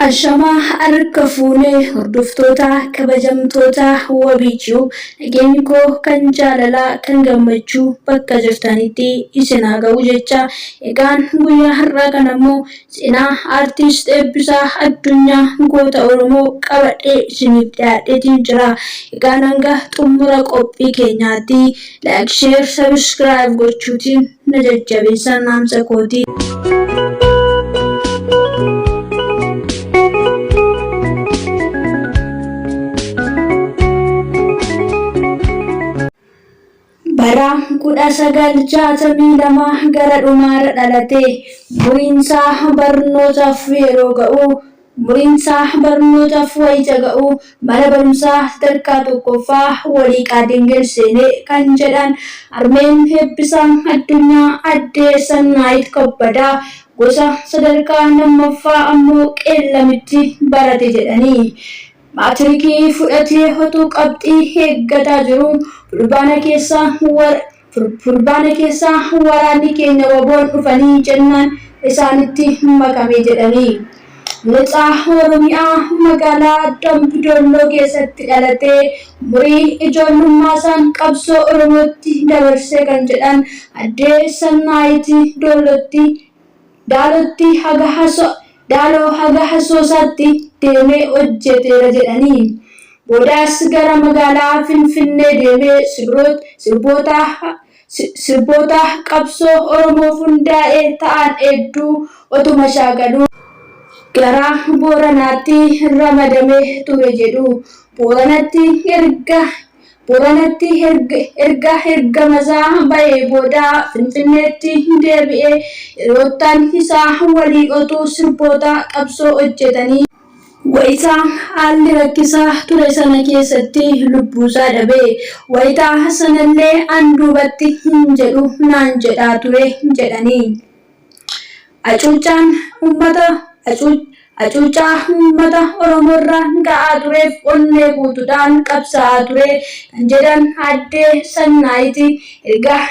Ashamaa harka fuunee hordoftoota kabajamtoota wabiichuu nageenyi koo kan jaalalaa kan gammachuu bakka jirtanitti isin haa ga'u jecha egaan guyyaa har'aa kana immoo seenaa aartiist Eebbisaa Addunyaa goota Oromoo qabadhee isiniif dhiyaadheetiin jira. Egaan hanga xumura qophii keenyaatti like, share, subscribe gochuutiin na jajjabeessaa naamsa kooti. Bara 1962 gara dhumaarra dhalate muriinsaa barnootaaf yeroo ga'u wayita ga'u mana barumsaa sadarkaa tokkoffaa Waliiqaa Dingil seenee kan jedhan harmeen Eebbisaa Addunyaa Addee Sannaayit Kabbadaa gosa sadarkaa lammaffaa ammoo Qeellamitti barate jedhanii. Maatirikii fudhatee hotuu qabxii eeggataa jiru fulbaana keessaa waraanni keenya waboon dhufanii jennaan isaanitti makame jedhanii. Lixaa Oromiyaa magaalaa Dambidolloo keessatti dhalatee umurii ijoollummaasaan qabsoo Oromootti dabarsee kan jedhan Addee Sannaayit Daaloo haga Asoosaatti deemee hojjeteera jedhanii. Boodaas gara magaalaa Finfinnee deemee sirboota qabsoo Oromoof hundaa'ee ta'an hedduu otuma shaakaluu gara Booranaatti ramadamee ture jedhu. Booranatti ergamasaa bahee booda Finfinneetti deebi'ee hiriyoottan isaa walii otuu sirboota qabsoo hojjetanii wayita haalli rakkisaa ture sana keessatti lubbuusaa dhabee wayita sanallee an duubatti hin jedhu naan jedhaa ture jedhanii. Hacuuccaa uummata Oromoorra ga'aa tureef onnee guutuudhaan qabsaa'aa ture kan jedhan Addee Sannaayit ergaa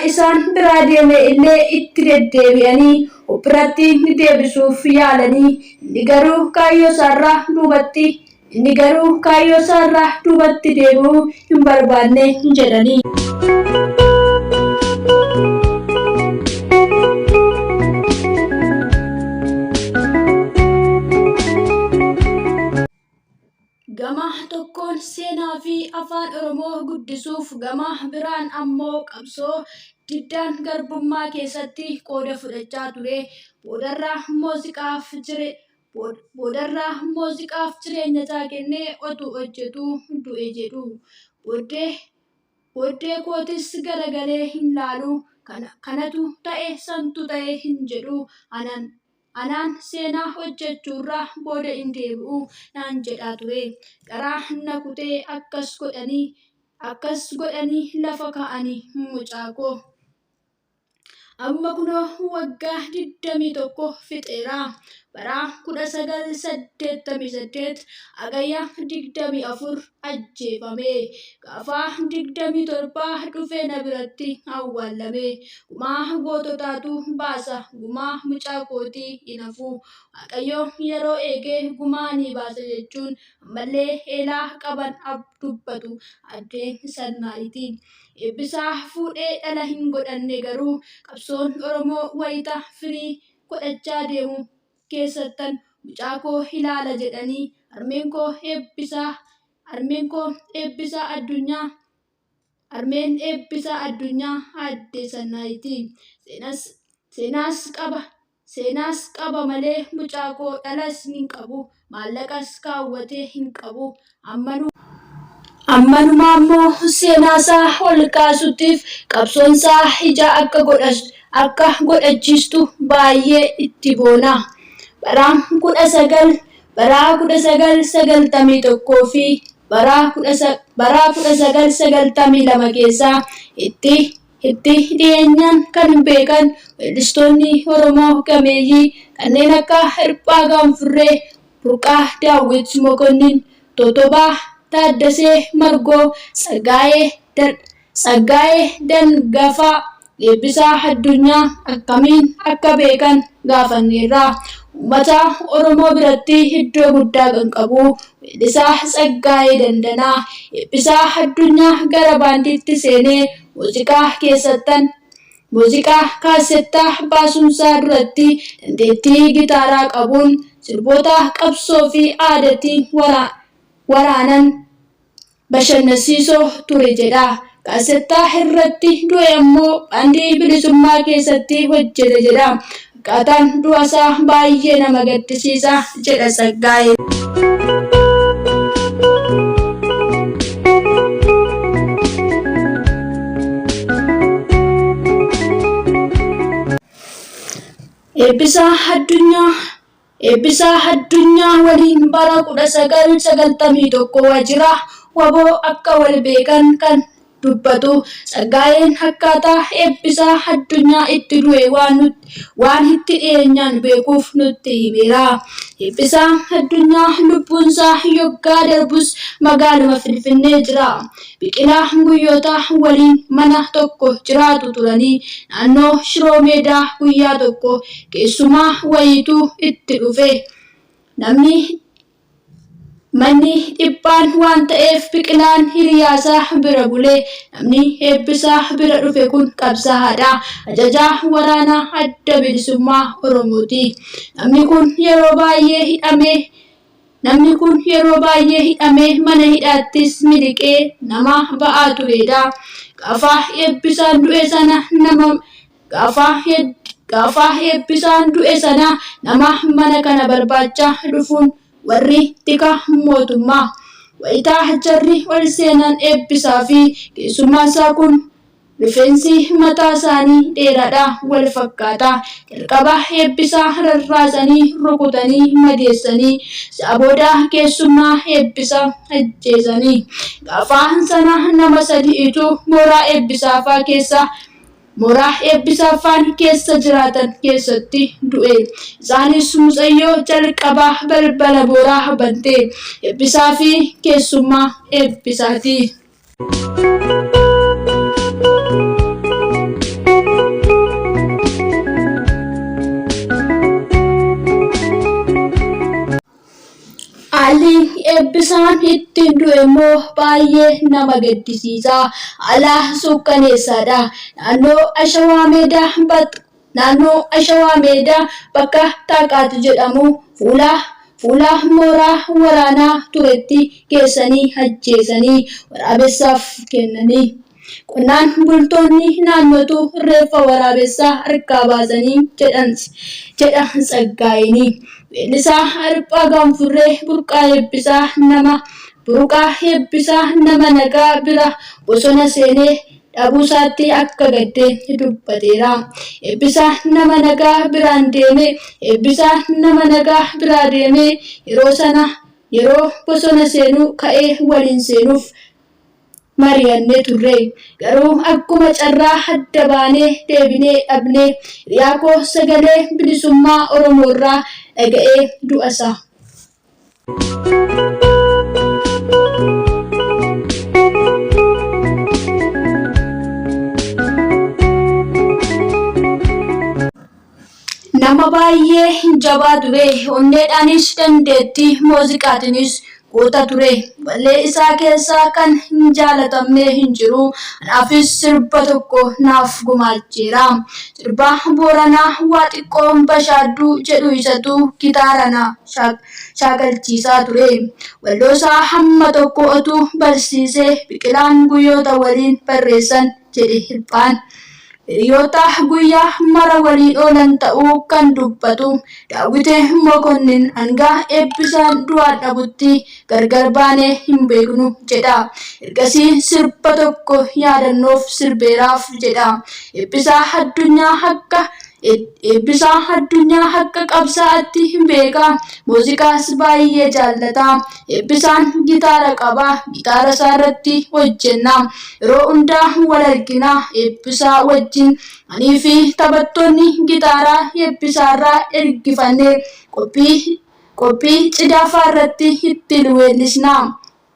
isaan biraa deeme illee itti deddeebi'anii biratti deebisuuf yaalanii inni garuu kaayyoo isaarraa duubatti deebi'uu hin barbaanne jedhanii. Gama tokkoon seenaa fi afaan Oromoo guddisuuf gama biraan ammoo qabsoo diddaan garbummaa keessatti qooda fudhachaa ture. Boodarraa muuziqaaf jireenya isaa kennee otuu hojjetuu du'e jedhu. Booddee kootis garagalee hin laalu kanatu ta'e santu ta'e hin jedhu anaan seenaa hojjechuurraa booda hin deebi'u naan jedhaa ture. Garaa na kutee akkas godhanii lafa kaa'anii mucaakoo. Amma kunoo waggaa 21 fixeera. Bara 1988 hagayya 24 ajjeefame. Gaafa 27 dhufee na biratti awwaalame. Gumaa goototaatu baasa gumaa mucaa kootii hin hafu. Waaqayyo yeroo eegee gumaa ni baasa jechuun ammallee eelaa qaban dubbatu Addee Sannaayit. Eebbisaa fuudhee dhala hin godhanne garuu qabsoon Oromoo wayita firii godhachaa deemu keessattan mucaa koo ilaala jedhanii harmeen koo Eebbisaa Addunyaa Addee Sannaayit. Seenaas qaba malee mucaa koo dhalas hin qabu maallaqas kaawwatee hin qabu. Ammanumaa immoo seenaasaa ol kaasutiif qabsoonsaa ija akka godhachiistu baay'ee itti boona. Bara 1991 fi bara 1992 keessa itti dhiyeenyaan kan beekan weellistoonni Oromoo gameeyyii kanneen akka Hirphaa Gaanfuree, Burqaa Daawit Mokonnin, Totobaa Taaddasee Margoo, Tsaggaayee Dangafaa, Eebbisaa Addunyaa akkamiin akka beekan gaafanneerra. Uummata Oromoo biratti iddoo guddaa kan qabu weellisaa Tsaggaayee Dandanaa eebbisaa addunyaa gara baandiitti seenee muuziqaa kaasettaa baasumsaa duratti dandeettii gitaaraa qabuun sirboota qabsoo fi aadaatiin waraanan bashannansiisoo ture jedha. Kaasettaa irratti du'e ammoo baandii bilisummaa keessatti hojjete jedha. Akkaataan du'asaa baay'ee nama gaddisiisa jedha Tsaggaayeen. Eebbisaa Addunyaa waliin bara 1991 waajjira waboo akka wal beekan kan dubbatu Tsaggaayeen akkaataa Eebbisaa Addunyaa itti du'e waan itti dhiyeenyaan beekuuf nutti himeera. Eebbisaa Addunyaa lubbuunsaa yoggaa darbus magaaluma Finfinnee jira. Biqilaa guyyoota waliin mana tokko jiraatu turanii naannoo Shiroo Meedaa guyyaa tokko keessumaa wayiitu itti dhufe. Manni dhiphaan waan ta'eef Biqilaan hiriyaasaa bira bulee. Namni Eebbisaa bira dhufe kun qabsaa'aadha. Ajajaa waraanaa adda bilisummaa Oromooti. Namni kun yeroo baay'ee hidhamee mana hidhaattis miliqee nama ba'aa turedha. Gaafa Eebbisaan du'e sana nama mana kana barbaachaa dhufuun warri tika mootummaa wayitaa jarri ol seenan Eebbisaa fi keessummaansaa kun rifeensi mataa isaanii dheeraadha wal fakkaata. Jalqaba Eebbisaa rarraasanii rukutanii madeessanii isaa booda keessummaa Eebbisaa ajjeesanii. Gaafa sana nama sadi'itu mooraa Eebbisaafaan keessa jiraatan keessatti du'e. Isaanis mucayyoo jalqabaa balbala mooraa bante Eebbisaa fi keessummaa Eebbisaati. Haalli Eebbisaan ittiin du'e immoo baay'ee nama gaddisiisa. Haala suukkaneessaadha. Naannoo Ashawaa Meedaa bakka Taaqaat jedhamu fuula mooraa waraanaa turetti geessanii ajjeesanii waraabessaaf kennanii. Qonnaan bultoonni naannootu reeffa waraabessaa harkaa baasanii jedha Tsaggaayeen. Weellisaa Harphaa Gaanfurree burqaa Eebbisaa nama nagaa bira bosona seenee dhabuusaatti akka gadde dubbateera. Eebbisaa nama nagaa biraa deemee yeroo bosona seenuu ka'ee waliin seenuuf mari'annee turre. Garuu akkuma carraa adda baanee deebinee dhabnee hiriyaa koo sagalee bilisummaa Oromoorraa dhaga'ee du'asaa. Nama baay'ee jabaa ture. Onneedhaanis dandeettii muuziqaatiinis goota ture. Wallee isaa keessaa kan hin jaalatamne hin jiru. Anaafis sirba tokko naaf gumaacheera. Sirba Booranaa waa xiqqoo bashaadduu jedhu isatu gitaara na shaakalchiisaa ture. Walloosaa hamma tokko otuu barsiisee Biqilaan guyyoota waliin barreessan jedhe Hirphaan. Hiriyoota guyyaa mara waliin oolan ta'uu kan dubbatu Daawitee Mokonnin hanga Eebbisaan du'aa dhabutti gargar baanee hin beeknu jedha. Ergasii sirba tokko yaadannoof sirbeeraaf jedha. Eebbisaa Addunyaa akka qabsaa'aatti beeka. Muuziqaas baay'ee jaallata. Eebbisaan gitaara qaba. Gitaara isaa irratti hojjenna. Yeroo hundaa wal argina Eebbisaa wajjin. Anii fi taphattoonni gitaaraa Eebbisaarraa ergifannee qophii cidhaafaa irratti ittiin weellisnaa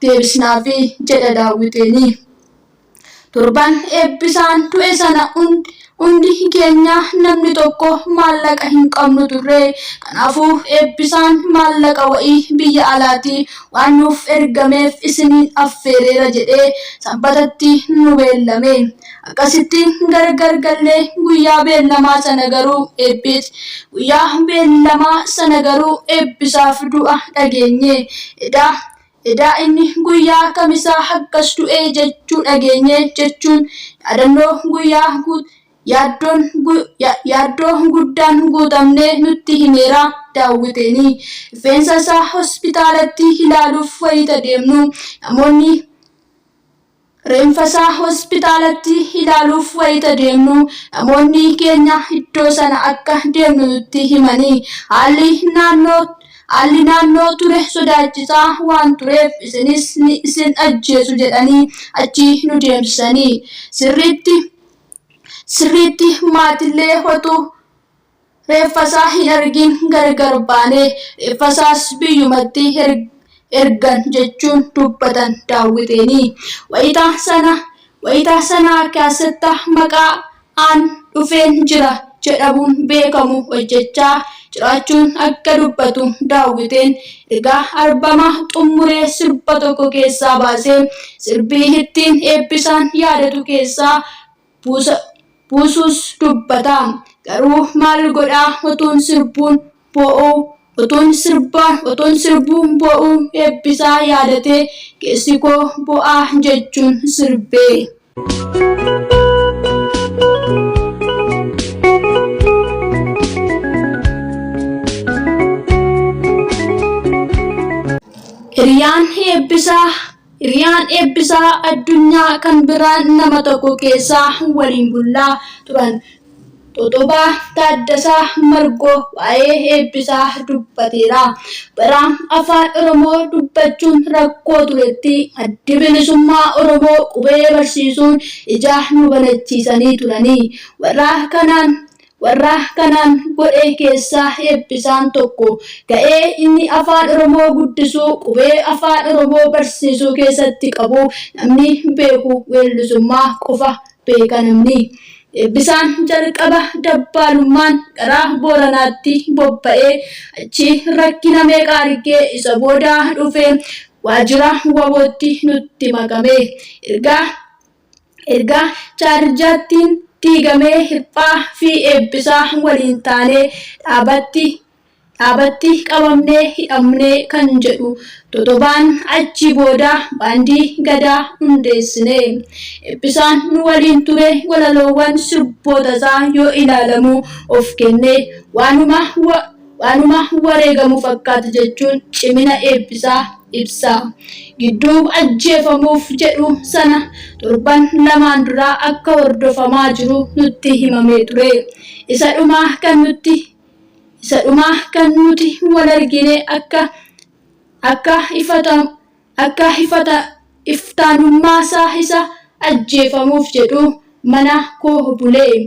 deebisnaafi jedha Daawiteeni. torban eebbisaan du'e sana hundi keenya namni tokko maallaqa hin qabnu turre. Kanaafuu eebbisaan maallaqa wa'ii biyya alaatii waan nuuf ergameef isiniin affeereera jedhee sanbatatti nu beellame. Akkasitti gargar gallee guyyaa beellamaa sana garuu eebbisaaf du'a dhageenye. Edaa inni guyyaa kamisaa akkas du'e jechuu dhageenye jechuun yaaddoo guddaan guutamnee nutti himeera Daawiteeni. Rifeensa isaa hospitaalatti ilaaluuf wayita deemnu namoonni keenya iddoo sana akka deemnu nutti himanii haalli naannoo ture sodaachisaa waan tureef isin ajjeesu jedhanii achi nu deemsisanii. Sirriitti maatillee hotuu reeffasaa hin argin gargar baane reeffasaas biyyumatti ergan jechuun dubbatan Daawiteeni. Wayitaa sana keessatti maqaa aan dhufeen jira jedhamuun beekamu hojjechaa jiraachuun akka dubbatu Daawiteen ergaa albama xumuree sirba tokko keessaa baasee sirbii ittiin eebbisaan yaadatu keessaa buusus dubbata. Garuu maal godhaa otuun sirbuun bo'uu eebbisaa yaadatee keessi koo bo'aa jechuun sirbee. Hiriyaan eebbisaa addunyaa kan biraan nama tokko keessaa waliin bullaa turan. Totobaa Taaddasaa Margoo waa'ee eebbisaa dubbateera. Bara afaan Oromoo dubbachuun rakkoo turetti addi bilisummaa Oromoo qubee barsiisuun ija nu banachiisanii turanii. Warra kanaan godhe keessaa eebbisaan tokko ga'ee inni afaan Oromoo guddisuu qubee afaan Oromoo barsiisuu keessatti qabu namni beeku weellisummaa qofa beeka namni. Eebbisaan jalqaba dabbaalummaan gara Booranaatti bobba'ee achi rakkina meeqa argee isa booda dhufee waajjira wabootti nutti makame. Ergaa chaarjaattiin diigamee hirphaa fi eebbisaa waliin taanee dhaabatti qabamnee hidhamnee kan jedhu totobaan achi booda baandii gadaa hundeessine. Eebbisaan nu waliin ture walaloowwan sirboota isaa yoo ilaalamu of kennee waanuma wareegamu fakkaata jechuun cimina eebbisaa ibsa. Gidduu ajjeefamuuf jedhu sana torban lamaan duraa akka hordofamaa jiru nutti himamee ture. Isa dhumaa kan nuti wal argine akka iftaanummaa isa ajjeefamuuf jedhu mana koo bulee.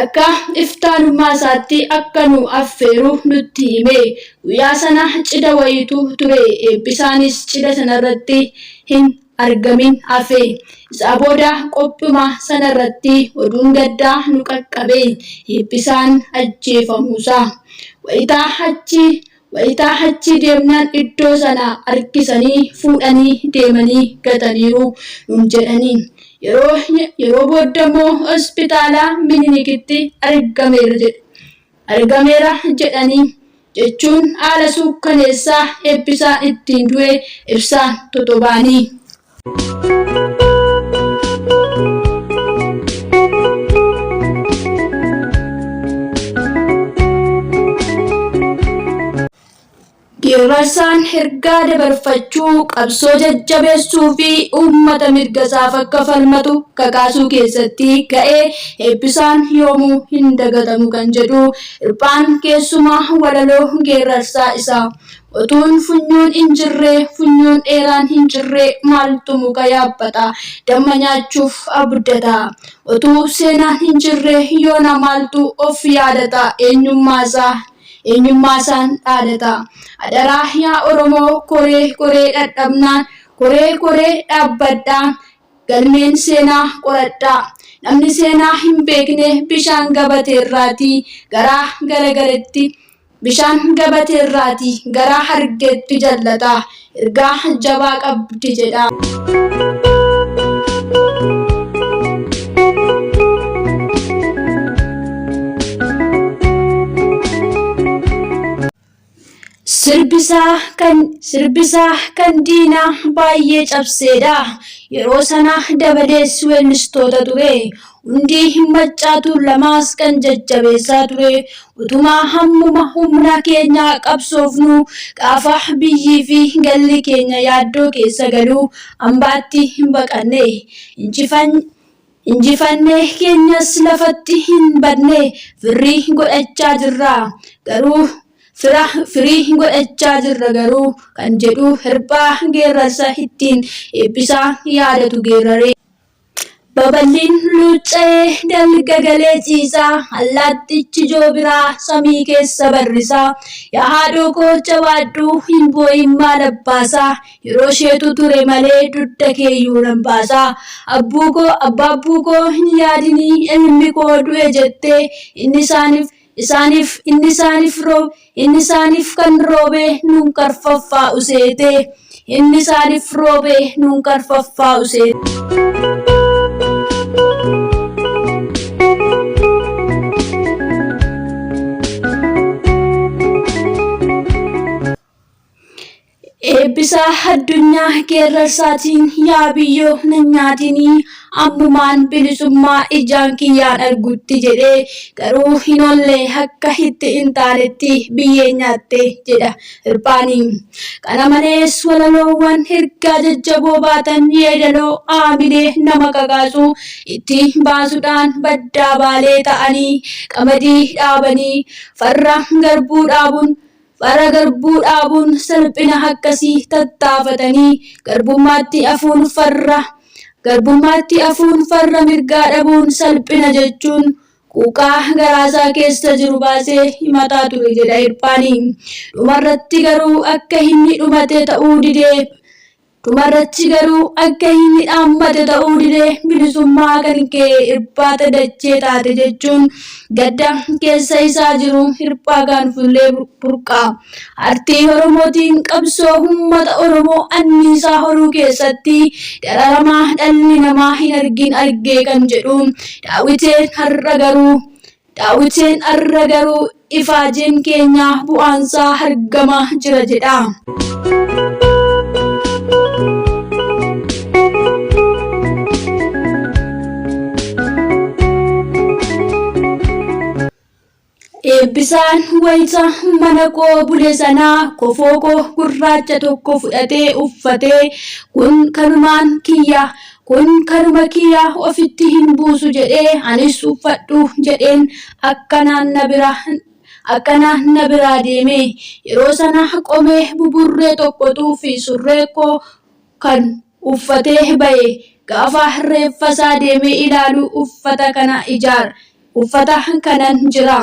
Akka iftaanummaa isaatti akka nu affeeru nutti hime. Guyyaa sana cidha wayitu ture. Eebbisaanis cidha sanarratti hin argamin hafe. Isaa booda qophuma sanarratti oduun gaddaa nu qaqqabe. Eebbisaan ajjeefamuusaa. Wayitaa achi deemnaan iddoo sana harkisanii fuudhanii deemanii gataniiru nuun jedhanii. Yeroo boodammoo hospitaala Minilikitti argameera jedhanii jechuun haala suukkaneessaa eebbisaan ittiin du'e ibsaan totobaanii. Geerrarsaan ergaa dabarfachuu qabsoo jajjabeessuu fi uummata mirga isaaf akka falmatu kakaasuu keessatti ga'ee eebbisaan yoomuu hin dagatamu kan jedhu hirphaan keessumaa walaloo geerrarsaa isaa. Otuun funyuun dheeraan hin jirre maaltu muka yaabbata damma nyaachuuf abdata. Otuu seenaan hin jirre yoona maaltu of yaadata eenyummaa isaan dhaadata. Adaraa yaa Oromoo koree dhadhabnaan koree dhaabbadhaan galmeen seenaa qoradhaa. Namni seenaa hin beekne bishaan gabateerraatii garaa garagaretti bishaan gabateerraatii garaa hargeetti jallata. Ergaa jabaa qabdi jedha. Sirbisaa kan diinaa baay'ee cabseedha. Yeroo sana dabalees weellistoota ture. Hundi maccaatu lamaas kan jajjabeessaa ture. Utumaa hammuma humna keenya qabsoofnu gaafa biyyii fi galli keenya yaaddoo keessa galu hambaatti hin baqanne. Injifannee keenyas lafatti hin badne. Firii godhachaa jirra garuu kan jedhu Hirphaa Geerarsa ittiin eebbisaa yaadatu geerare. Baballiin luucca'ee dalga galee ciisaa, allaattichi joobiraa samii keessa barrisaa. Yaa haadhoo koo jabaadhuu hin boo'in maal abbaasaa, yeroo isheetu ture malee dugda keeyyuu nan baasaa. Abbaabbuu koo hin yaadinii ilmi koo du'e jettee inni isaaniif kan roobe nuun karfaffaa useete. Inni isaaniif roobe nuun karfaffaa useete. Eebbisaa addunyaa Geerarsaatiin yaa biyyoo nan nyaatinii ammumaan bilisummaa ijaan kiyyaan argutti jedhee garuu hin oolle akka itti hin taanetti biyyee nyaatte jedha Hirphaanii. Kana malees walaloowwan ergaa jajjaboo baatan yeedaloo aamilee nama kakaasu itti baasuudhaan baddaa baalee ta'anii qamadii dhaabanii farra garbuu dhaabuun salphina akkasii tattaafatanii garbummaatti afuun farra mirgaa dhabuun salphina jechuun quuqaa garaasaa keessa jiru baasee himataa ture jedha Hirphaanii. Dhumarratti garuu akka inni dhumate ta'uu didee bilisummaa kan kee Hirphaata dachee taate jechuun gadda keessa isaa jiru Hirphaa gaanfullee burqaa. Aartii Oromootiin qabsoo uummata Oromoo anniisaa horuu keessatti dararamaa dhalli namaa hin argin argee kan jedhu Daawiteen har'a garuu ifaajeen keenya bu'aansaa argamaa jira jedha. Eebbisaan wayita mana koo bule sanaa kofoo koo gurraacha tokko fudhatee uffatee kun kanuma kiyya ofitti hin buusu jedhee anis uffadhu jedheen akkanaan na biraa deeme. Yeroo sana qomee buburree tokkotuu fi surree koo kan uffatee ba'e gaafa reeffasaa deemee ilaalu uffata kanan jira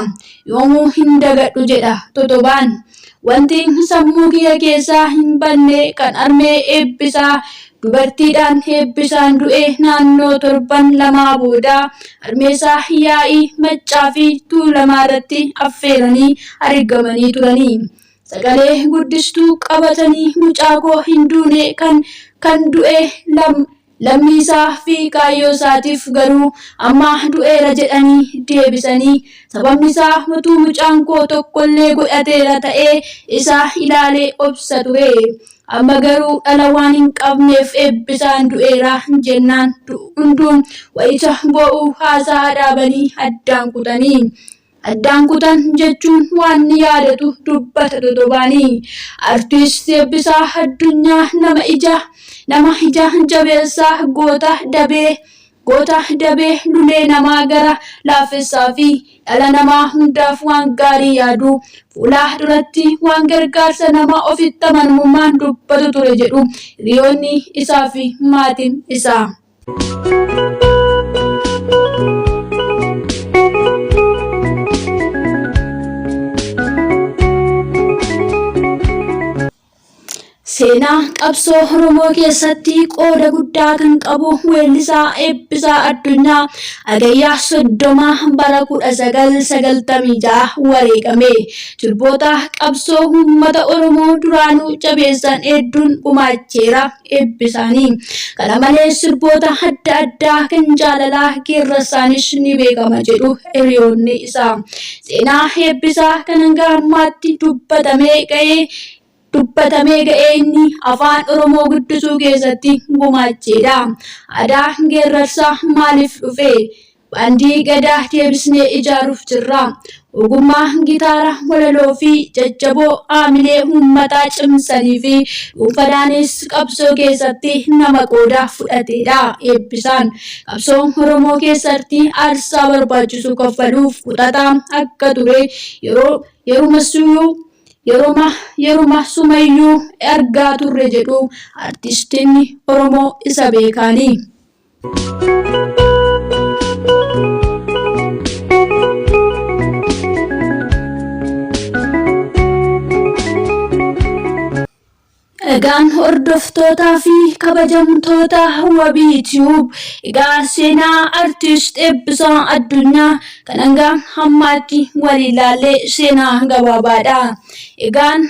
yoomuu hin dagadhu jedha Totobaan. Wanti sammuu kiyya keessaa hin banne kan armee Eebbisaa dubartiidhaan Eebbisaan du'e naannoo torban lamaa booda armeesaa yaa'ii Maccaa fi Tuulamaa irratti affeeranii argamanii turanii. Sagalee guddistuu qabatanii mucaa koo hin duune kan du'e lammiisaa fi kaayyoo isaatiif garuu amma du'eera jedhanii deebisanii. Sababni isaa utuu mucaan koo tokkollee godhateera ta'ee isaa ilaalee obsa ture. Amma garuu dhala waan hin qabneef Eebbisaan du'eera jennaan hunduun wayita boo'uu haasaa dhaabanii addaan kutan jechuun waan yaadatu dubbata Totobaanii. Artiist Eebbisaa Addunyaa nama ija jabeessaa goota dabee lulee namaa gara laaffessaa fi dhala namaa hundaaf waan gaarii yaadu fuula duratti waan gargaarsa nama ofitti amanamummaan dubbatu ture jedhu hiriyoonni isaa fi maatiin isaa. Seenaa qabsoo Oromoo keessatti qooda guddaa kan qabu weellisaa Eebbisaa Addunyaa Hagayyaa 30 bara 1996 wareegame. Sirboota qabsoo uummata Oromoo duraanuu jabeessan hedduun gumaacheera Eebbisaanii. Kana malees sirboota adda addaa kan jaalalaa geerrarsaanis ni beekama jedhu hiriyoonni isaa. Seenaa Eebbisaa kan hanga ammaatti dubbatamee ga'ee inni afaan Oromoo guddisuu keessatti gumaacheedha. Aadaa geerrarsaa maaliif dhufe? Baandii Gadaa deebisnee ijaaruuf jirra. Ogummaa gitaara walaloo fi jajjaboo haamilee uummataa cimsanii fi dhuunfaadhaanis qabsoo keessatti nama qooda fudhateedha. Eebbisaan qabsoo Oromoo keessatti aarsaa barbaachisu kaffaluuf kutataa akka ture yeruma sumayyuu argaa turre jedhu artistiin Oromoo isa beekaanii. Egaan hordoftootaa fi kabajamtoota Wabii Tube, egaa seenaa artist Eebbisaa Addunyaa kan hanga ammaatti wal ilaalle seenaa gabaabaadha. Egaan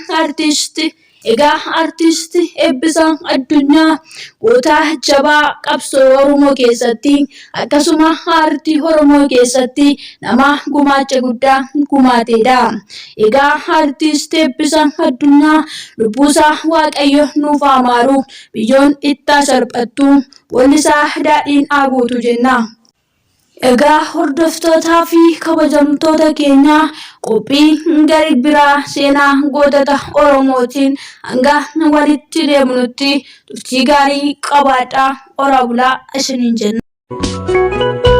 artist Eebbisaa Addunyaa goota jabaa qabsoo Oromoo keessatti akkasuma aartii Oromoo keessatti nama gumaacha guddaa gumaateedha. Egaa artist Eebbisaa Addunyaa lubbuusaa Waaqayyo nuuf amaaru biyyoon itti salphattu wallisaa daadhiin guutu jenna. Egaa hordoftootaa fi kabajamtoota keenya qophii gari biraa seenaa gootota Oromootiin hanga walitti deemnutti turtii gaarii qabaadhaa. Ora bulaa isiniin jenna.